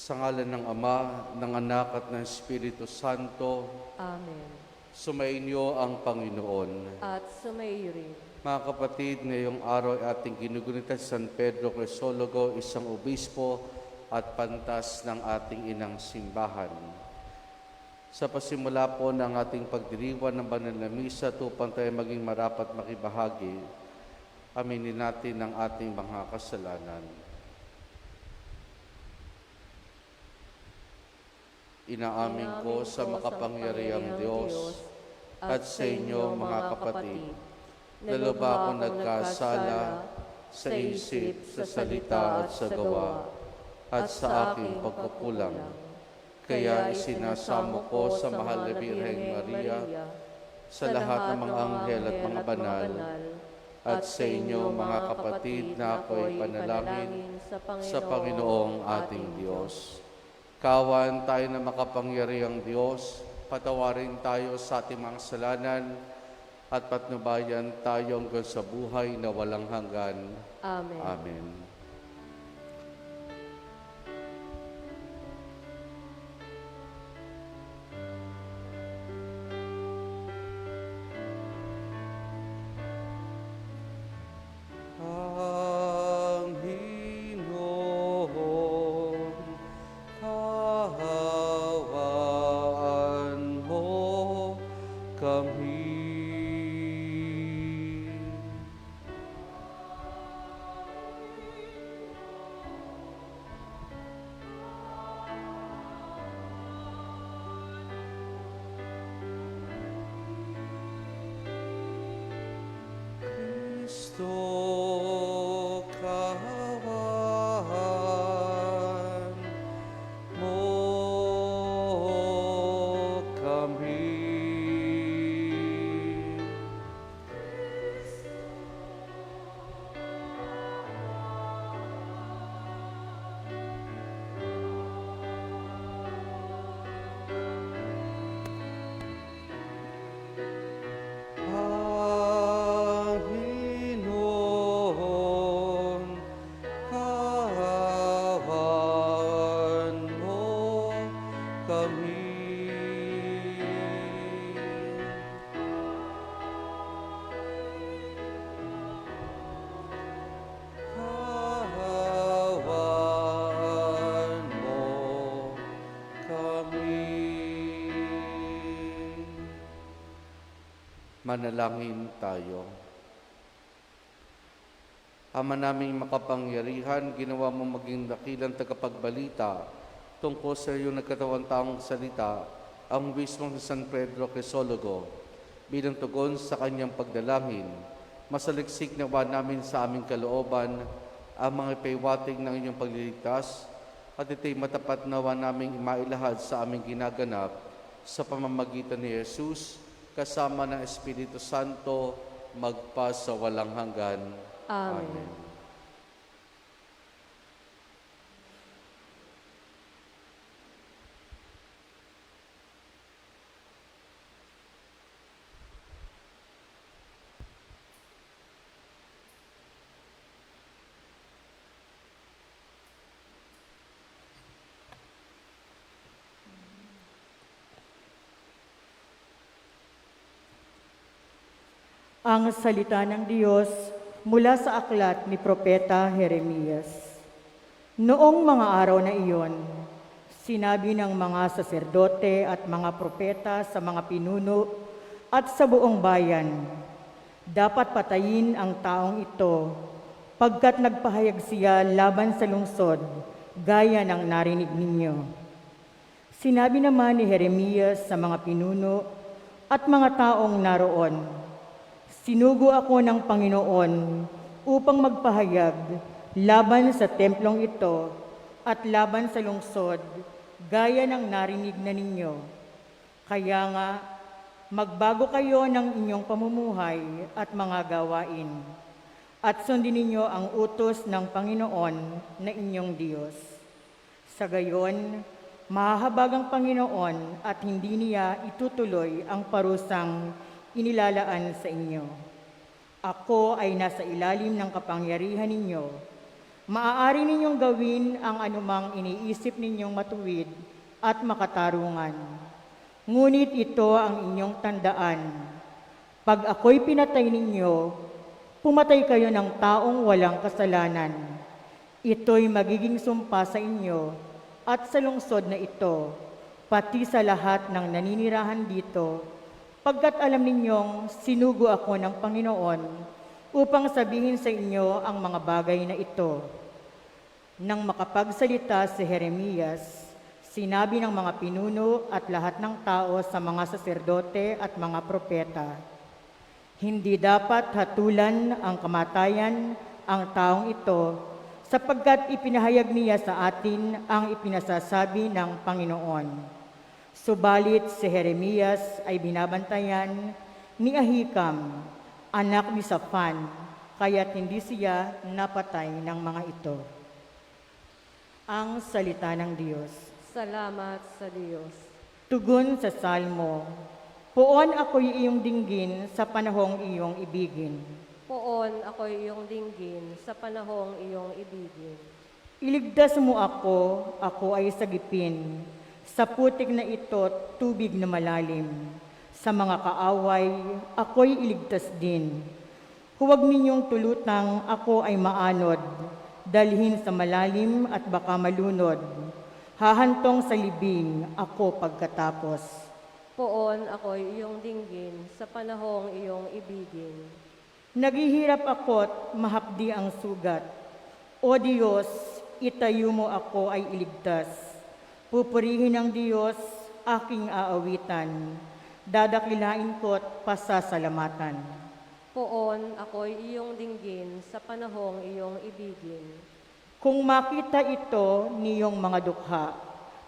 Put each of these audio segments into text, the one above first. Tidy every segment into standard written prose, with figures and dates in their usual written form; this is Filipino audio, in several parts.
Sa ngalan ng Ama, ng Anak at ng Espiritu Santo, Amen. sumainyo ang Panginoon. At sumaiyo rin. Mga kapatid, ngayong araw ay ating ginugunitan si San Pedro Crisologo, isang obispo at pantas ng ating inang simbahan. Sa pasimula po ng ating pagdiriwang ng banal na misa, upang tayo maging marapat makibahagi, aminin natin ang ating mga kasalanan. Inaamin ko sa makapangyarihang Diyos at sa inyo mga kapatid, na lubha akong nagkasala sa isip, sa salita at sa gawa, at sa aking pagkukulang. Kaya isinasamo ko sa mahal na Birheng Maria, sa lahat ng mga anghel at mga banal, at sa inyo mga kapatid na ako'y panalangin sa Panginoong ating Diyos. Kawan tayo na makapangyarihang Diyos, patawarin tayo sa ating mga kasalanan at patnubayan tayo hanggang sa buhay na walang hanggan. Amen. Amen. Kristo, kawan mo kami. Manalangin tayo. Ama naming makapangyarihan, ginawa mo maging dakilang tagapagbalita tungkol sa iyong nagkatawang taong salita, ang mismong San Pedro Crisologo. Bilang tugon sa kanyang pagdalangin, masaliksik nawa namin sa aming kalooban ang mga ipaiwating ng inyong pagliligtas at ito'y matapat nawa naming mailahad sa aming ginaganap sa pamamagitan ni Jesus, kasama ng Espiritu Santo, magpa sa walang hanggan. Amen. Amen. Ang salita ng Diyos mula sa aklat ni Propeta Jeremias. Noong mga araw na iyon, sinabi ng mga saserdote at mga propeta sa mga pinuno at sa buong bayan, dapat patayin ang taong ito pagkat nagpahayag siya laban sa lungsod, gaya ng narinig ninyo. Sinabi naman ni Jeremias sa mga pinuno at mga taong naroon, sinugo ako ng Panginoon upang magpahayag laban sa templong ito at laban sa lungsod, gaya ng narinig na ninyo. Kaya nga, magbago kayo ng inyong pamumuhay at mga gawain, at sundin ninyo ang utos ng Panginoon na inyong Diyos. Sa gayon, mahahabag ang Panginoon at hindi niya itutuloy ang parusang inilalaan sa inyo. Ako ay nasa ilalim ng kapangyarihan ninyo Maaari ninyong gawin ang anumang iniisip ninyong matuwid at makatarungan. Ngunit ito ang inyong tandaan. Pag ako'y pinatay ninyo, pumatay kayo ng taong walang kasalanan. Ito'y magiging sumpa sa inyo at sa lungsod na ito, pati sa lahat ng naninirahan dito, pagkat alam ninyong sinugo ako ng Panginoon upang sabihin sa inyo ang mga bagay na ito. Nang makapagsalita si Jeremias, sinabi ng mga pinuno at lahat ng tao sa mga saserdote at mga propeta, hindi dapat hatulan ang kamatayan ang taong ito sapagkat ipinahayag niya sa atin ang ipinasasabi ng Panginoon. Subalit si Jeremias ay binabantayan ni Ahikam, anak ni Safan, kaya't hindi siya napatay ng mga ito. Ang salita ng Diyos. Salamat sa Diyos. Tugon sa Salmo, Poon ako'y iyong dinggin sa panahong iyong ibigin. Poon ako'y iyong dinggin sa panahong iyong ibigin. Iligtas mo ako ay sagipin. Sa putik na ito, tubig na malalim. Sa mga kaaway, ako'y iligtas din. Huwag ninyong tulutang ako ay maanod, dalhin sa malalim at baka malunod. Hahantong sa libing ako pagkatapos. Poon ako'y iyong dinggin sa panahong iyong ibigin. Naghihirap ako't mahapdi ang sugat. O Diyos, itayo mo ako ay iligtas. Pupurihin ng Diyos, aking aawitan. Dadakilain ko't pasasalamatan. Poon ako'y iyong dinggin sa panahong iyong ibigin. Kung makita ito niyong mga dukha,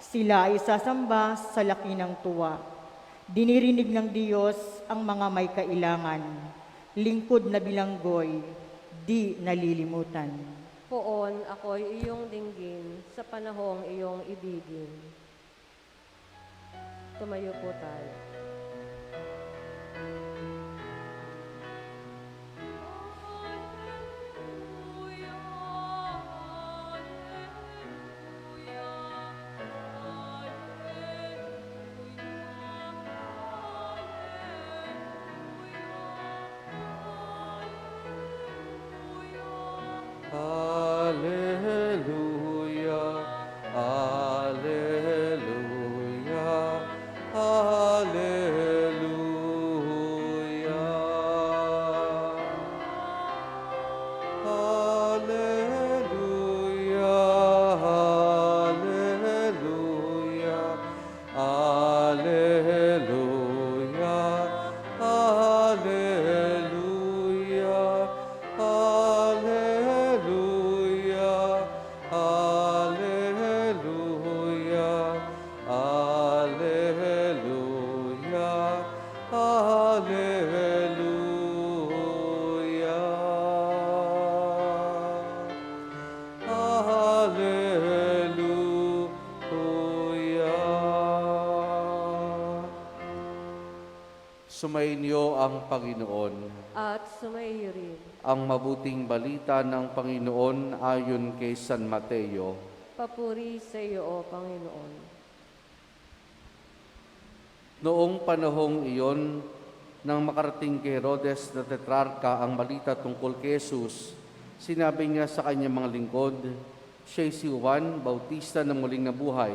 sila ay sasamba sa laki ng tuwa. Dinirinig ng Diyos ang mga may kailangan. Lingkod na bilanggoy, di nalilimutan. Poon ako'y iyong dinggin sa panahong iyong ibigin. Tumayo po tayo. Alleluia, alleluia, alleluia. Alleluia, alleluia, alleluia, alleluia, alleluia, alleluia, alleluia, alleluia. Sumainyo ang Panginoon. At sumaiyo rin. Ang mabuting balita ng Panginoon ayon kay San Mateo. Papuri sa iyo, O Panginoon. Noong panahong iyon, nang makarating kay Herodes na tetrarka ang balita tungkol kay Jesus, sinabi niya sa kanyang mga lingkod, siya'y si Juan Bautista na muling nabuhay,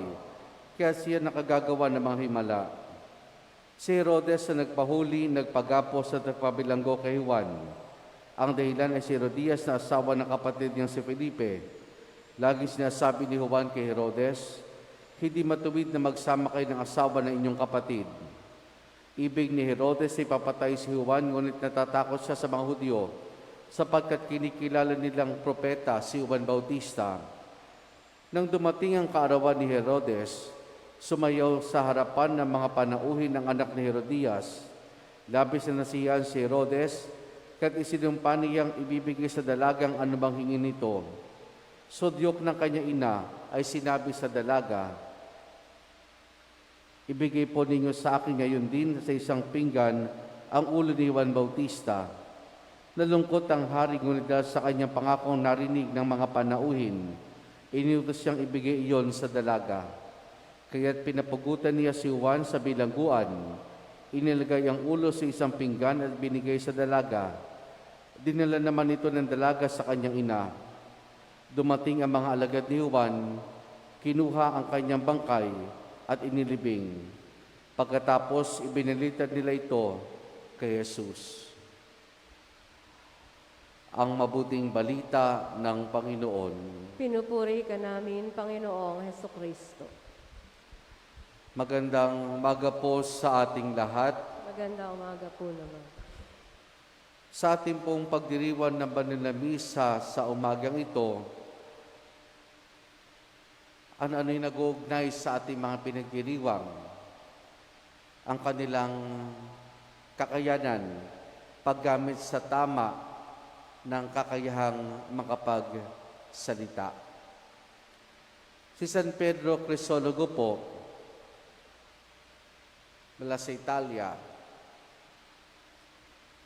kaya siya nakagagawa ng mga himala. Si Herodes na nagpahuli, nagpagapos at nagpabilanggo kay Juan. Ang dahilan ay si Herodias na asawa ng kapatid niyang si Felipe. Laging sinasabi ni Juan kay Herodes, hindi matuwid na magsama kayo ng asawa ng inyong kapatid. Ibig ni Herodes ay papatay si Juan, ngunit natatakot siya sa mga Hudyo, sapagkat kinikilala nilang propeta si Juan Bautista. Nang dumating ang kaarawan ni Herodes, sumayaw sa harapan ng mga panauhin ng anak ni Herodias. Labis na nasiyahan si Herodes, kaya't isinumpa niyang ibibigay sa dalagang anumang hingin nito. Sudyok ng kanya ina ay sinabi sa dalaga, ibigay po ninyo sa akin ngayon din sa isang pinggan ang ulo ni Juan Bautista. Nalungkot ang hari, ngunit dahil sa kanyang pangakong narinig ng mga panauhin, iniutos siyang ibigay iyon sa dalaga. Kaya't pinapugutan niya si Juan sa bilangguan, inilagay ang ulo sa isang pinggan at binigay sa dalaga. Dinala naman ito ng dalaga sa kanyang ina. Dumating ang mga alagad ni Juan, kinuha ang kanyang bangkay at inilibing. Pagkatapos, ibinalitan nila ito kay Jesus. Ang mabuting balita ng Panginoon. Pinupuri ka namin, Panginoong Hesukristo. Magandang umaga po sa ating lahat. Maganda umaga po naman. Sa ating pong pagdiriwan ng banal na misa sa umagang ito, ano-ano'y nag-uugnay sa ating mga pinagdiriwang, ang kanilang kakayanan, paggamit sa tama ng kakayahang makapagsalita. Si San Pedro Crisologo po, mula sa Italia,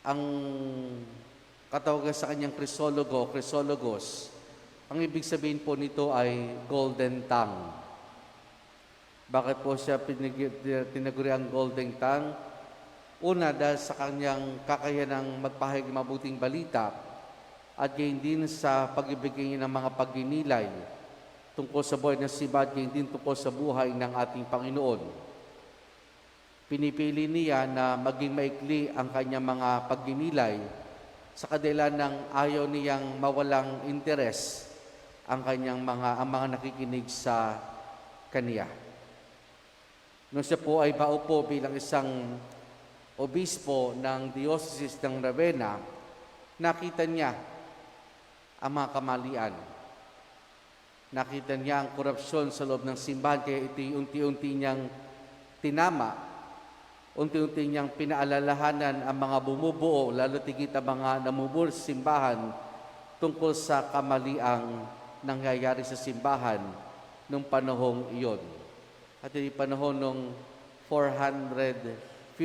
ang katawagan sa kanyang Crisologo, Crisologos, ang ibig sabihin po nito ay golden tongue. Bakit po siya tinaguri ang golden tongue? Una, dahil sa kanyang kakayanang magpahayag ng mabuting balita at gayon din sa pagbibigay ng mga pagninilay tungkol sa buhay ng simbahan, gayon din tungkol sa buhay ng ating Panginoon. Pinipili niya na maging maikli ang kanyang mga pagninilay sa kadila ng ayaw niyang mawalang interes ang mga nakikinig sa kaniya. Nung siya po ay maupo bilang isang obispo ng Diocese ng Ravenna, nakita niya ang mga kamalian. Nakita niya ang korupsyon sa loob ng simbahan, kaya ito unti-unti niyang tinama, unti-unti niyang pinaalalahanan ang mga bumubuo, lalo tigit ang mga namumuo sa simbahan tungkol sa kamaliang nangyayari sa simbahan nung panahong iyon. At yung panahon nung 450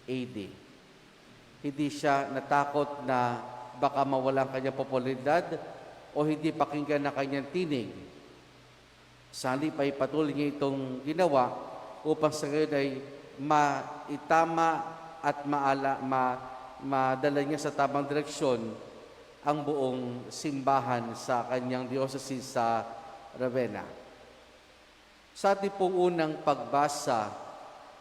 AD. Hindi siya natakot na baka mawala ang kanyang popularidad o hindi pakinggan na kanyang tinig. Sa halip ay patuloy niya itong ginawa upang sa gayon ay maitama at madala niya sa tamang direksyon ang buong simbahan sa kanyang diocese sa Ravenna. Sa ating pong unang pagbasa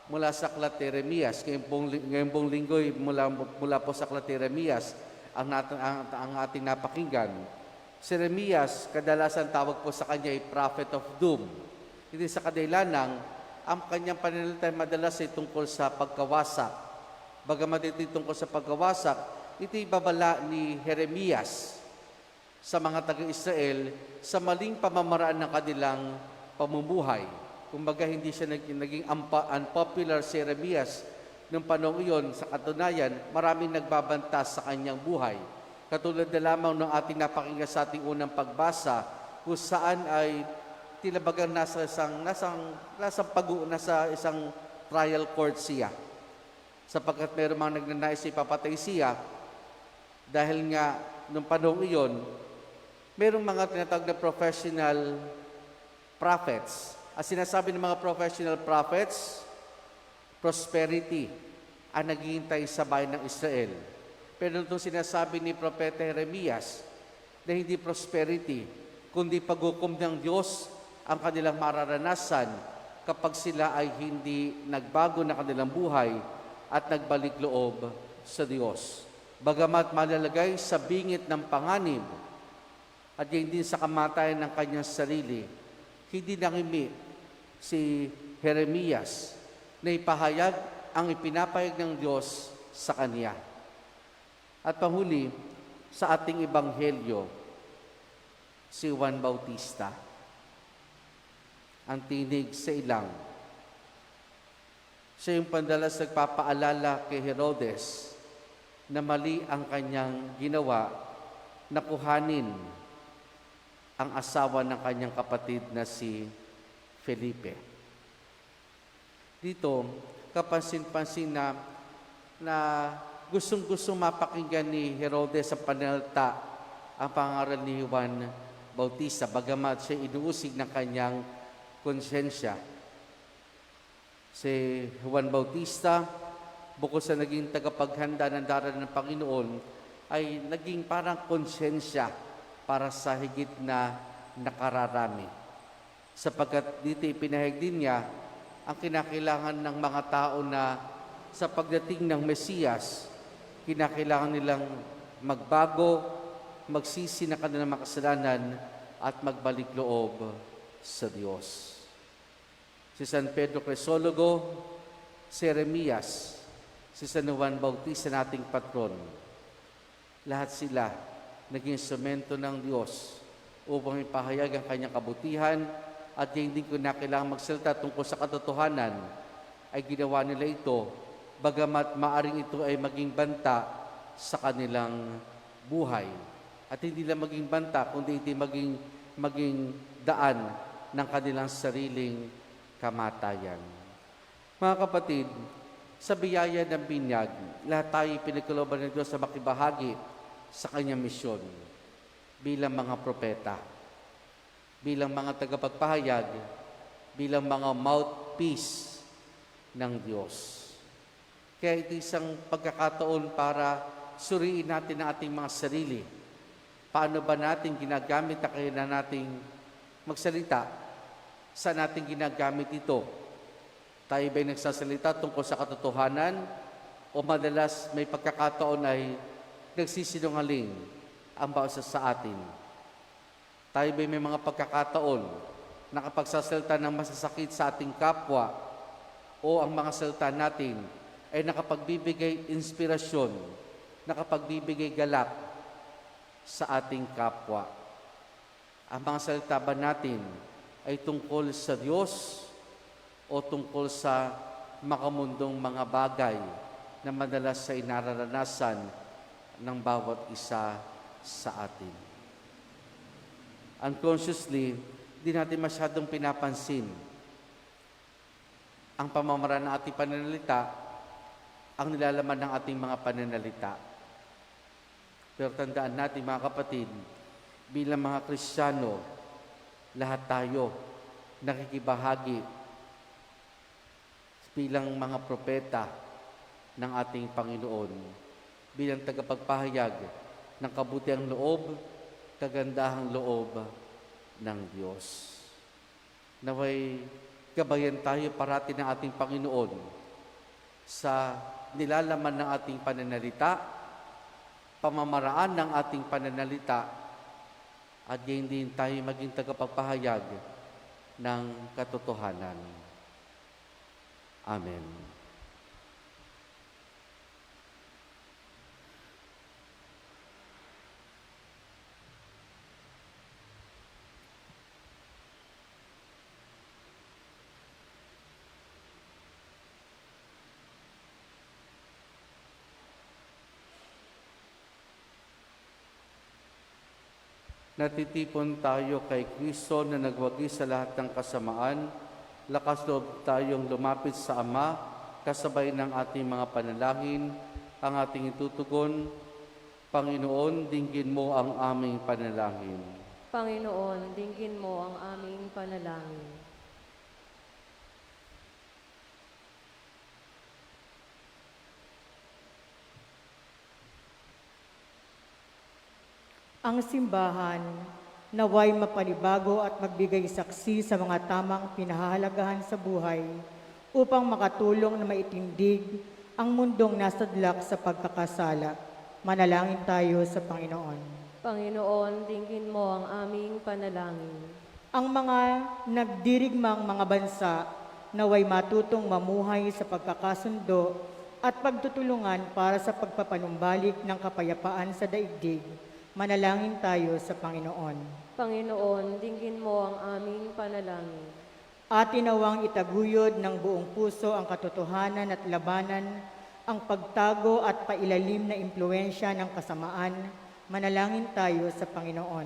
mula sa Aklat ni Jeremias, ngayong pong linggo'y mula po sa Aklat ni Jeremias, ang ating napakinggan. Si Jeremias, kadalasan tawag po sa kanya ay prophet of doom. Hindi sa kadahilanang, ang kanyang pananalita madalas ay tungkol sa pagkawasak. Bagamat ito tungkol sa pagkawasak, ito ibabala ni Jeremias sa mga taga-Israel sa maling pamamaraan ng kanilang pamumuhay. Kumbaga, hindi siya naging unpopular si Jeremias noong panahon iyon. Sa katunayan, maraming nagbabanta sa kanyang buhay. Katulad na lamang ng ating napakinggan sa ating unang pagbasa, kung saan ay tila bagang nasa isang trial court siya. Sapagkat mayroong mga nagnanais ipapatay siya, dahil nga noong panahon iyon, mayroong mga tinatawag na professional prophets. At sinasabi ng mga professional prophets, prosperity ang naghihintay sa bayan ng Israel. Pero itong sinasabi ni Propeta Jeremias na hindi prosperity, kundi paghukom ng Diyos ang kanilang mararanasan kapag sila ay hindi nagbago na kanilang buhay at nagbalik loob sa Diyos. Bagamat malalagay sa bingit ng panganib at hindi sa kamatayan ng kanyang sarili, hindi nangimi si Jeremias na ipahayag ang ipinapahayag ng Diyos sa kanya. At panghuli, sa ating ebanghelyo, si Juan Bautista, ang tinig sa ilang. Siya yung pandalas nagpapaalala kay Herodes na mali ang kanyang ginawa na kuhanin ang asawa ng kanyang kapatid na si Felipe. Dito, kapansin-pansin na gustong-gusto mapakinggan ni Herodes sa panalita ang pangaral ni Juan Bautista, bagamat siya inuusig ng kanyang konsyensya. Si Juan Bautista, bukod sa naging tagapaghanda ng darating ng Panginoon, ay naging parang konsyensya para sa higit na nakararami. Sapagkat dito ipinahayag din niya ang kinakailangan ng mga tao na sa pagdating ng Mesiyas, kinakailangan nilang magbago, magsisi ng kanilang mga kasalanan at magbalik loob sa Diyos. Si San Pedro Crisologo, si Jeremias, si San Juan Bautista nating patron, lahat sila naging instrumento ng Diyos upang ipahayag ang kanyang kabutihan at hindi ko na kailangang magsalita tungkol sa katotohanan, ay ginawa nila ito, bagamat maaring ito ay maging banta sa kanilang buhay. At hindi lang maging banta, kundi ito maging daan ng kanilang sariling kamatayan. Mga kapatid, sa biyaya ng binyag, lahat tayo pinagkalooban ng Diyos sa makibahagi sa kanyang misyon bilang mga propeta, bilang mga tagapagpahayag, bilang mga mouthpiece ng Diyos. Kaya ito isang pagkakataon para suriin natin ang ating mga sarili. Paano ba natin ginagamit ang kailangan nating magsalita? Saan natin ginagamit ito? Tayo ba'y nagsasalita tungkol sa katotohanan o madalas may pagkakataon ay nagsisinungaling ang bawat isa sa atin? Tayo ba'y may mga pagkakataon na kapag sasalita ng masasakit sa ating kapwa o ang mga salita natin ay nakapagbibigay inspirasyon, nakapagbibigay galak sa ating kapwa? Ang mga salita ba natin ay tungkol sa Diyos o tungkol sa makamundong mga bagay na madalas ay nararanasan ng bawat isa sa atin? Unconsciously, di natin masyadong pinapansin ang pamamaraan ng ating pananalita, ang nilalaman ng ating mga pananalita. Pero tandaan natin mga kapatid, bilang mga Kristiyano, lahat tayo nakikibahagi bilang mga propeta ng ating Panginoon, bilang tagapagpahayag ng kabutiang loob, kagandahang loob ng Diyos. Naway gabayan tayo parati ng ating Panginoon sa nilalaman ng ating pananalita, pamamaraan ng ating pananalita, at gayon din tayo maging tagapagpahayag ng katotohanan. Amen. Natitipon tayo kay Kristo na nagwagi sa lahat ng kasamaan. Lakas loob tayong lumapit sa Ama, kasabay ng ating mga panalangin, ang ating itutugon. Panginoon, dinggin mo ang aming panalangin. Panginoon, dinggin mo ang aming panalangin. Ang simbahan naway mapanibago at magbigay saksi sa mga tamang pinahahalagahan sa buhay upang makatulong na maitindig ang mundong nasadlak sa pagkakasala. Manalangin tayo sa Panginoon. Panginoon, dinggin mo ang aming panalangin. Ang mga nagdirigmang mga bansa naway matutong mamuhay sa pagkakasundo at pagtutulungan para sa pagpapanumbalik ng kapayapaan sa daigdig. Manalangin tayo sa Panginoon. Panginoon, dinggin mo ang aming panalangin. Atin nawang itaguyod ng buong puso ang katotohanan at labanan, ang pagtago at pailalim na impluensya ng kasamaan. Manalangin tayo sa Panginoon.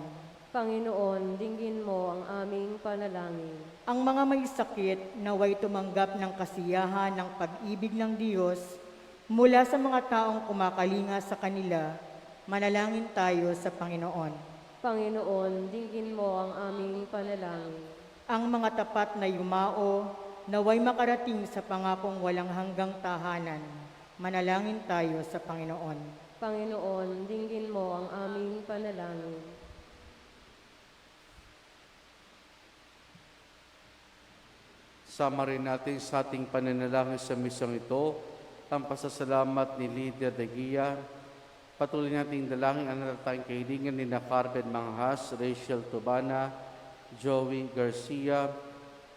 Panginoon, dinggin mo ang aming panalangin. Ang mga may sakit naway tumanggap ng kasiyahan ng pag-ibig ng Diyos Mula sa mga taong kumakalinga sa kanila, manalangin tayo sa Panginoon. Panginoon, dinggin mo ang aming panalangin. Ang mga tapat na yumao, naway makarating sa pangakong walang hanggang tahanan. Manalangin tayo sa Panginoon. Panginoon, dinggin mo ang aming panalangin. Sama rin natin sa ating pananalangin sa misang ito, ang pasasalamat ni Lydia de Guia. Patuloy nating dalangin ang natatanging kahilingan ni Carmen Manghas, Rachel Tubana, Joey Garcia,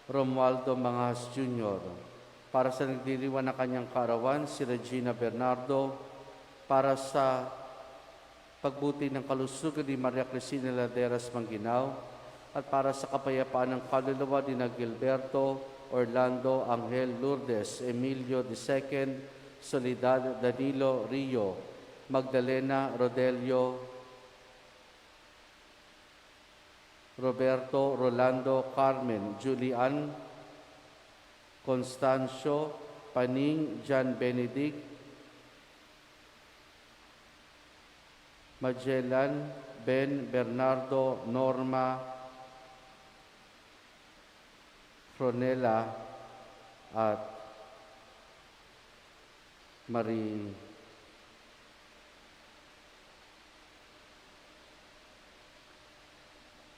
Romualdo Manghas Jr. Para sa nagdiriwan ng kanyang kaarawan, si Regina Bernardo. Para sa pagbuti ng kalusugan ni Maria Cristina Laderas Mangginaw. At para sa kapayapaan ng kaluluwa ni Gilberto Orlando Angel Lourdes, Emilio II, Soledad Danilo Rio, Magdalena Rodelio, Roberto Rolando Carmen, Julian Constancio, Paning John Benedict, Magellan Ben Bernardo Norma Fronela at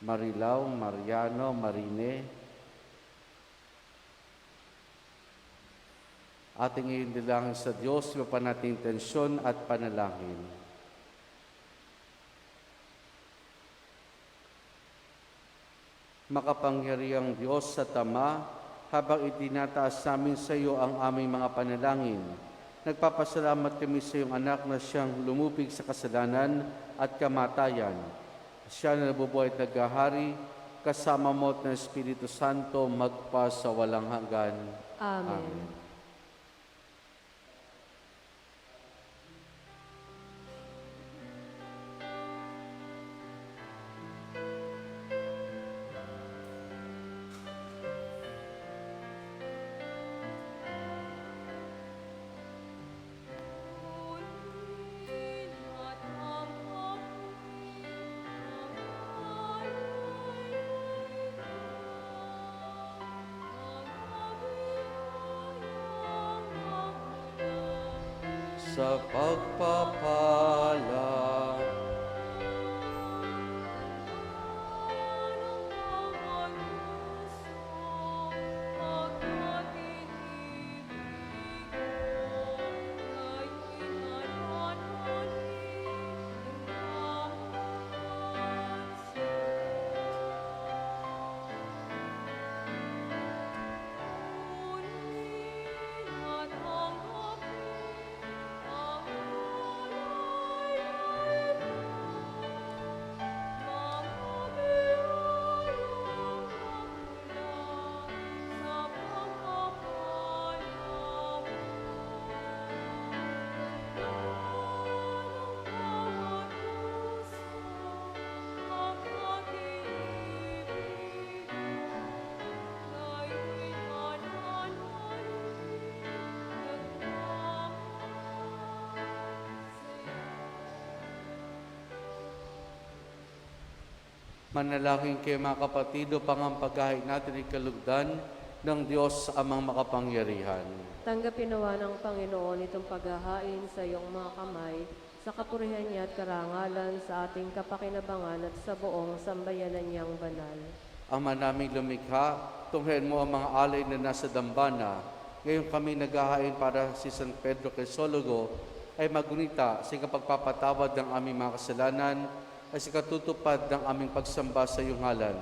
Marilao, Mariano, Marine. Ating iindilangin sa Diyos, iba pa nating tensyon at panalangin. Makapangyarihang Diyos sa Ama, habang itinataas namin sa iyo ang aming mga panalangin, nagpapasalamat kami sa iyong anak na siyang lumupig sa kasalanan at kamatayan. Siya na nabubuhay at naghahari, kasama mo at ng Espiritu Santo, magpa sa walang hanggan. Amen. Sa pagpapala manalangin kayo mga kapatid upang ang paghahain natin ay kalugdan ng Diyos amang makapangyarihan. Tanggapin nawa ng Panginoon itong paghahain sa iyong mga kamay, sa kapurihan niya at karangalan sa ating kapakinabangan at sa buong sambayanan niyang banal. Ama naming lumikha, tunghayan mo ang mga alay na nasa dambana. Ngayon kami naghahain para si San Pedro Crisologo ay magunita sa kapagpapatawad ng aming mga kasalanan ay sa katutupad ng aming pagsamba sa iyong ngalan.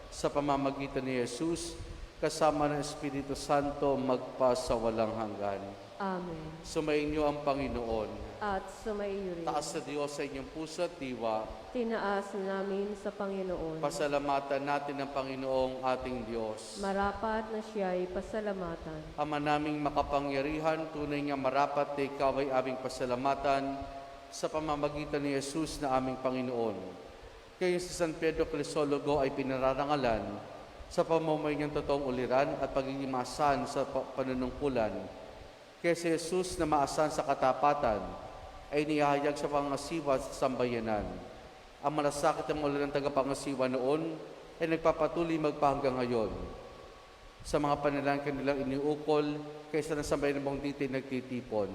Sa pamamagitan ni Jesus, kasama ng Espiritu Santo, magpa sa walang hanggan. Amen. Sumainyo ang Panginoon. At sumaiyo rin. Taas sa Diyos sa inyong puso at diwa. Tinaas namin sa Panginoon. Pasalamatan natin ang Panginoong ating Diyos. Marapat na siya'y pasalamatan. Ama naming makapangyarihan, tunay nga marapat na ikaw ay aming pasalamatan sa pamamagitan ni Jesus na aming Panginoon. Kayo si San Pedro Crisologo ay pinararangalan sa pamumuhay niyang totoong uliran at pagiging masan sa panunungkulan. Kaya si Jesus na maasan sa katapatan ay niyahayag sa pangasiwa sa sambayanan. Ang malasakit ng ulan ng tagapangasiwa noon ay nagpapatuloy magpahanggang ngayon. Sa mga panalangin kanilang iniukol, kaysa ng sambayan ng buong dito ay nagtitipon.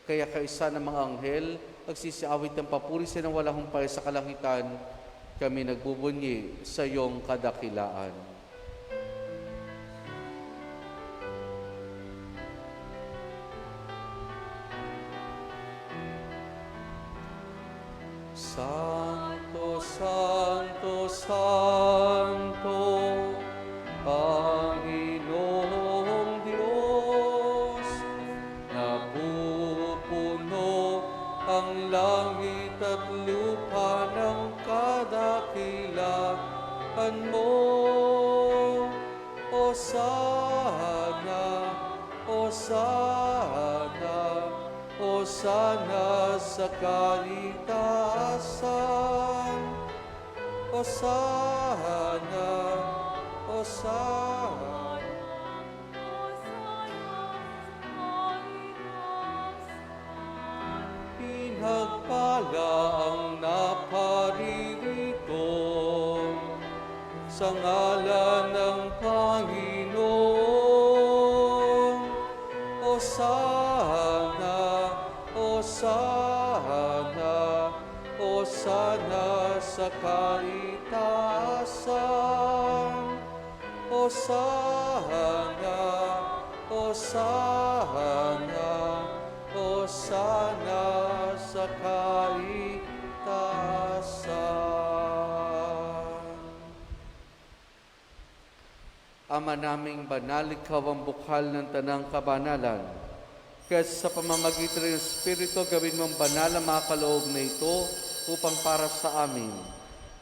Kaya kaisa ng mga anghel, nagsisiawit ng papuri sa nang walang humpay sa kalangitan, kami nagbubunyi sa iyong kadakilaan. Santo, Santo, Santo, Panginoong Diyos, napupuno ang langit at lupa ng kadakilaan mo. Hosana, Hosana, Hosana sa kalitasan. Hosana, Hosana. Pinagpala ang naparirito sa ngalan ng Panginoon. Hosana, Hosana, Hosana sa kalitasan. Hosana, Hosana, Hosana sa kalitasan. Ama naming banal, ikaw ang bukal ng tanang kabanalan. Kaya sa pamamagitan ng Espiritu, gawin mong banal ang mga kaloob na ito upang para sa amin,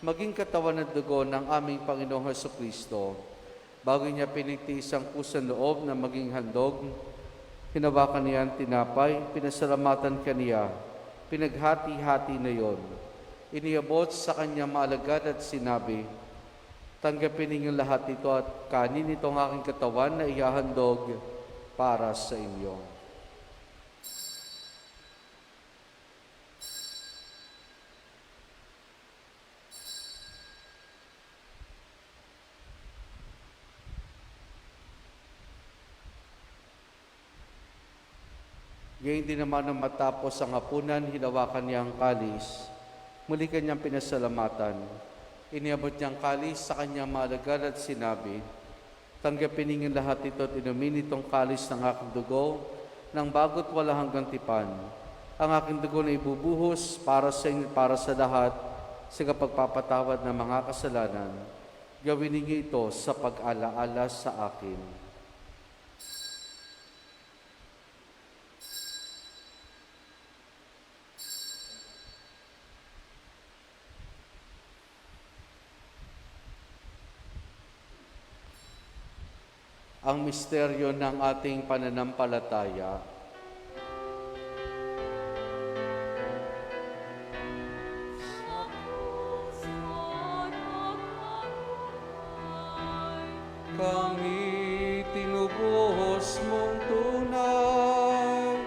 maging katawan at dugo ng aming Panginoong Hesukristo. Bago niya pinigtiis ang kusang loob na maging handog, hinawakan niya ang tinapay, pinasalamatan kaniya, pinaghati-hati na yon. Iniabot sa kanya maalagad at sinabi, tanggapin ninyong lahat ito at kanin itong aking katawan na ihahandog para sa inyo. Ngayon din naman nang matapos ang hapunan, hinawakan niya ang kalis. Muli kanyang pinasalamatan. Iniabot niya ang kalis sa kanyang maalagad at sinabi, tanggapin ninyong lahat ito at inumin itong kalis ng aking dugo, ng bago't wala hanggang tipan. Ang aking dugo na ibubuhos para sa inyo, para sa lahat, sa kapagpapatawad ng mga kasalanan. Gawin ninyo ito sa pag-alaala sa akin. Ang misteryo ng ating pananampalataya. Kami tinubuhos mong tunay,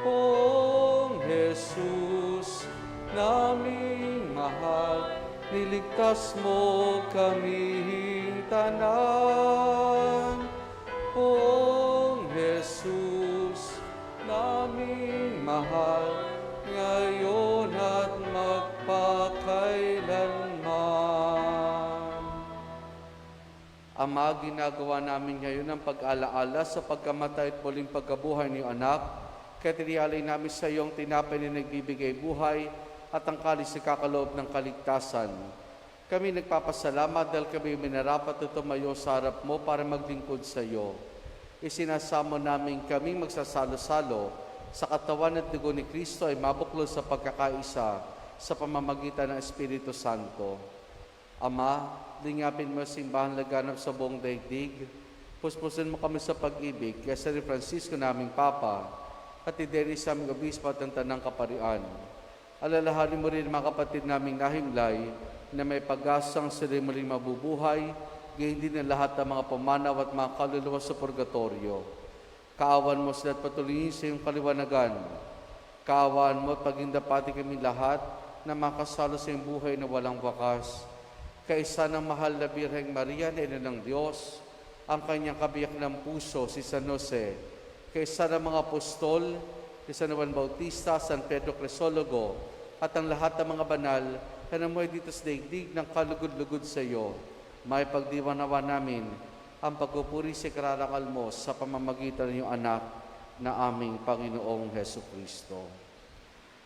Poong Jesus, naming mahal, niligtas mo kaming tanan. Poong Jesus, naming mahal, ngayon at magpakailanman. Ama, ginagawa namin ngayon ang pag-alaala sa pagkamatay at muling pagkabuhay ni anak, kaya tinialay namin sa iyong tinapay na nagbibigay buhay at ang kalis na kakaloob ng kaligtasan. Kami nagpapasalamat dahil kami minarapat at tumayo sa harap mo para maglingkod sa iyo. Isinasamo namin kaming magsasalo-salo sa katawan at dugo ni Kristo ay mabuklod sa pagkakaisa sa pamamagitan ng Espiritu Santo. Ama, lingapin mo simbahan laganap sa buong daigdig. Puspusin mo kami sa pag-ibig kaya sa ni Francisco naming Papa at ideri sa aming obispo at ng Tanang Kaparian. Alalahanin mo rin mga kapatid naming nahimlay na may pag-asang sila muling mabubuhay, gayon din ang lahat ng mga pumanaw at mga kaluluwa sa purgatorio. Kaawan mo sila at patuloyin sa iyong kaliwanagan. Kaawaan mo at pagindapati kami lahat na makasalo sa iyong buhay na walang wakas. Kaisa ng mahal na Birheng Maria na Ina ng Diyos, ang kanyang kabiyak ng puso, si San Jose, kaisa ng mga apostol, si San Juan Bautista, San Pedro Crisologo, at ang lahat ng mga banal na namuhay dito sa daigdig ng kalugod-lugod sa iyo, may pagdiwanawa namin ang pagpupuri sa kararangal mo sa pamamagitan ng iyong anak na aming Panginoong Hesukristo.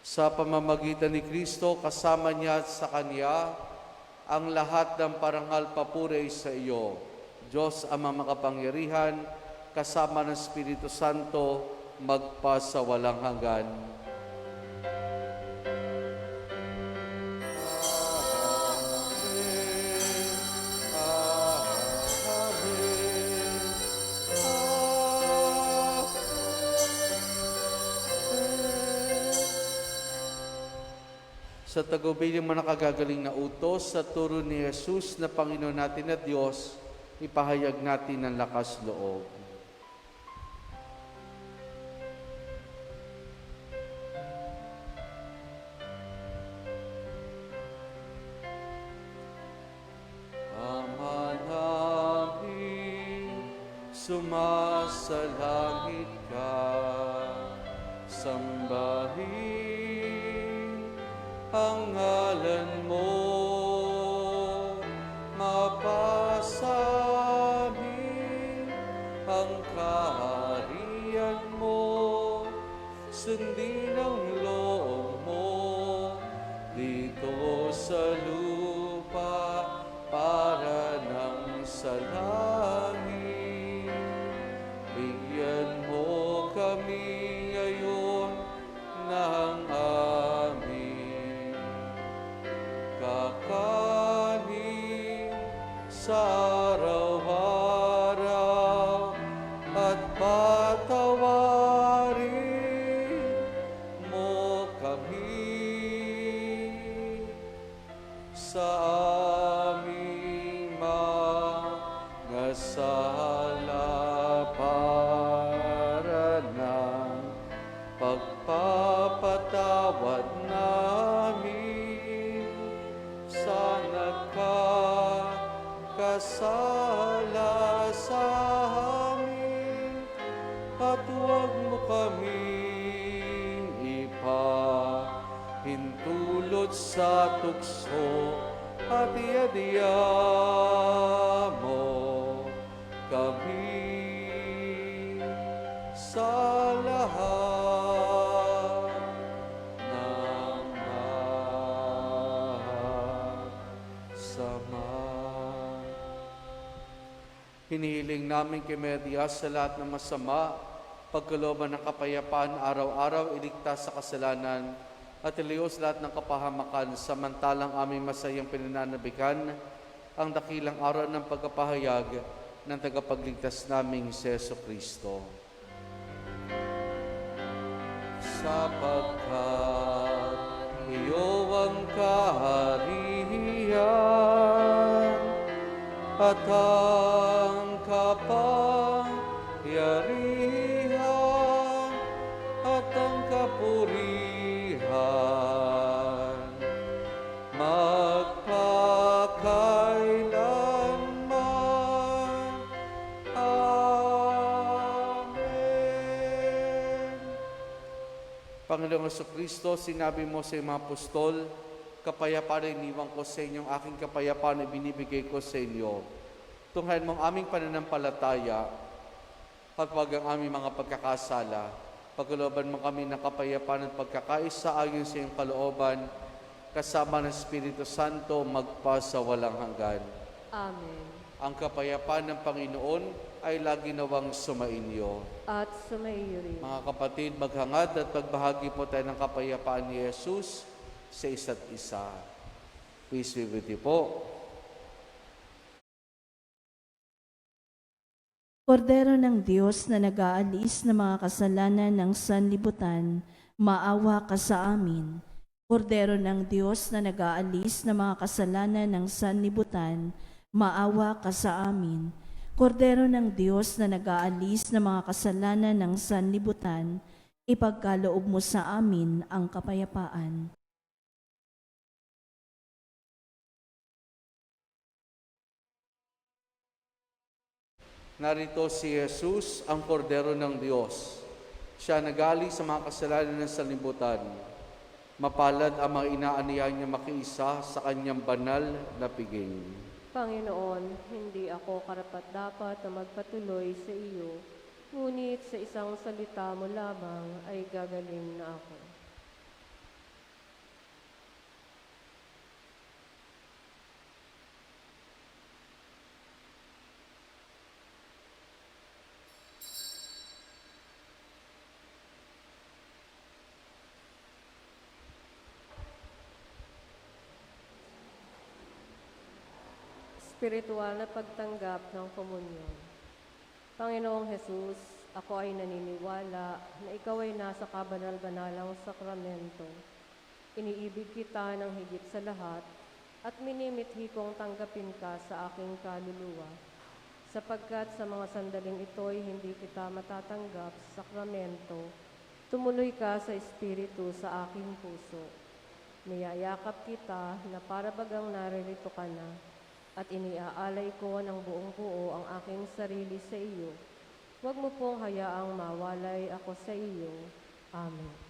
Sa pamamagitan ni Kristo, kasama niya at sa Kanya, ang lahat ng parangal papuri sa iyo, Diyos Ama makapangyarihan, kasama ng Espiritu Santo, magpa sa walang hanggan. Sa tagubilin mo nakagagaling na utos sa turo ni Jesus na Panginoon natin at Diyos, ipahayag natin ang lakas loob. Ama namin, sumasalangit ka, sambahin ang ngalan mo, mapasamin ang kaharian mo, sundin ang loob mo dito sa lupa para nang sa langit. Bigyan mo kami ngayon ng kakanin sa araw-araw at patawarin mo kami sa aming mga sala para ng pagpapatawad namin sa nagkakasala sa amin, at huwag mo kaming ipahintulot sa tukso, at iadya mo kami sa lahat ng sama. Hinihiling namin kay Maria sa lahat ng masama, pagkalooban ng kapayapaan araw-araw, iligtas sa kasalanan, at iliyos lahat ng kapahamakan, samantalang aming masayang pinananabikan ang dakilang araw ng pagkapahayag ng tagapagligtas naming si Jesucristo. Sapagkat iyo ang kaharian at ang kapangyarihan at ang kapurihan magpakailanman. Amen. Panginoong Jesucristo, sinabi mo sa mga apostol, kapayapaan iniwan ko sa inyo, ang aking kapayapaan ibinibigay ko sa inyo. Tunghayan mo ang aming pananampalataya at wag ang aming mga pagkakasala. Pagkalooban mo kami ng kapayapaan at pagkakaisa ayon sa iyong kalooban, kasama ng Espiritu Santo, magpa sa walang hanggan. Amen. Ang kapayapaan ng Panginoon ay lagi nawang sumainyo. At sumaiyo rin. Mga kapatid, maghangad at pagbahagi po tayo ng kapayapaan ni Jesus sa isa't isa. Peace be with you po. Kordero ng Diyos na nag-aalis ng mga kasalanan ng sanlibutan, maawa ka sa amin. Kordero ng Diyos na nag-aalis ng mga kasalanan ng sanlibutan, maawa ka sa amin. Kordero ng Diyos na nag-aalis ng mga kasalanan ng sanlibutan, ipagkaloob mo sa amin ang kapayapaan. Narito si Jesus, ang kordero ng Diyos. Siya nag-alis sa mga kasalanan ng sanlibutan. Mapalad ang mga inaanihan niya makiisa sa kanyang banal na piging. Panginoon, hindi ako karapat-dapat na magpatuloy sa iyo, ngunit sa isang salita mo lamang ay gagaling na ako. Spiritual na pagtanggap ng komunyon. Panginoong Jesus, ako ay naniniwala na ikaw ay nasa kabanal-banalang sakramento. Iniibig kita ng higit sa lahat at minimithi kong tanggapin ka sa aking kaluluwa. Sapagkat sa mga sandaling ito'y hindi kita matatanggap sa sakramento, tumuloy ka sa Espiritu sa aking puso. Niyayakap kita na para bagang naririto ka na, at iniaalay ko ng buong buo ang aking sarili sa iyo. Huwag mo pong hayaang mawalay ako sa iyo. Amen.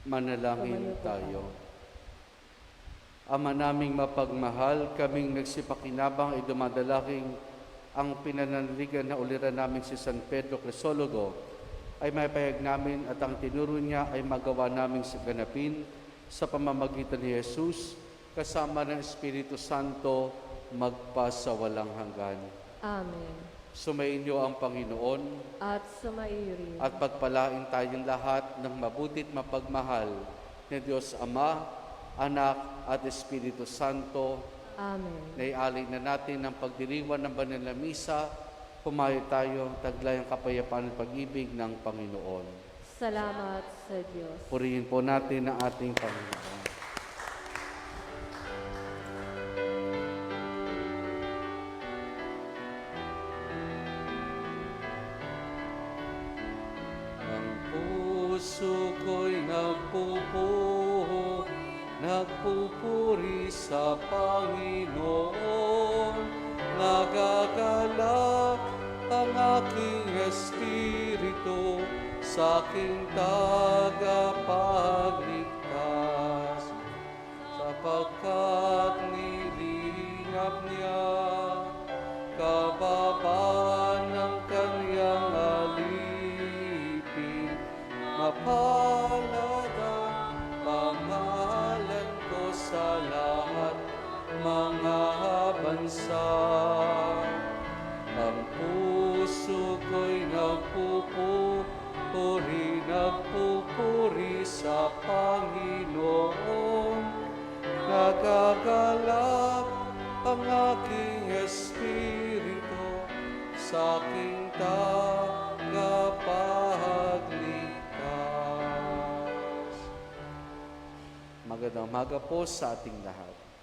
Manalangin tayo. Ama naming mapagmahal, kaming nagsipakinabang ay dumadalaking ang pinananaligan na uliran namin si San Pedro Crisologo ay maipahayag namin at ang tinuro niya ay magawa namin sa ganapin sa pamamagitan ni Jesus kasama ng Espiritu Santo magpasawalang hanggan. Amen. Sumainyo ang Panginoon At sumaiyo rin. at pagpalain tayong lahat ng mabutit mapagmahal ni Diyos Ama, Anak at Espiritu Santo. Amen. Naialay na natin ang pagdiriwan ng banal na misa. Pumayo tayo, taglay ang kapayapaan at pag-ibig ng Panginoon. Salamat sa Diyos. Purihin po natin ang ating Panginoon. Ang puso ko'y nagpupuri sa Panginoon. Nagagalak ang aking espiritu sa aking tagapagligtas, sapagkat nilingap niya kababaan ng kanyang alipin. Mapalad ang pangalan ko sa lahat mga bansa. Ang puso ko'y nagpupuri sa Panginoon. Nagagalak ang aking espiritu sa aking tagapagligtas. Magandang umaga po sa ating lahat.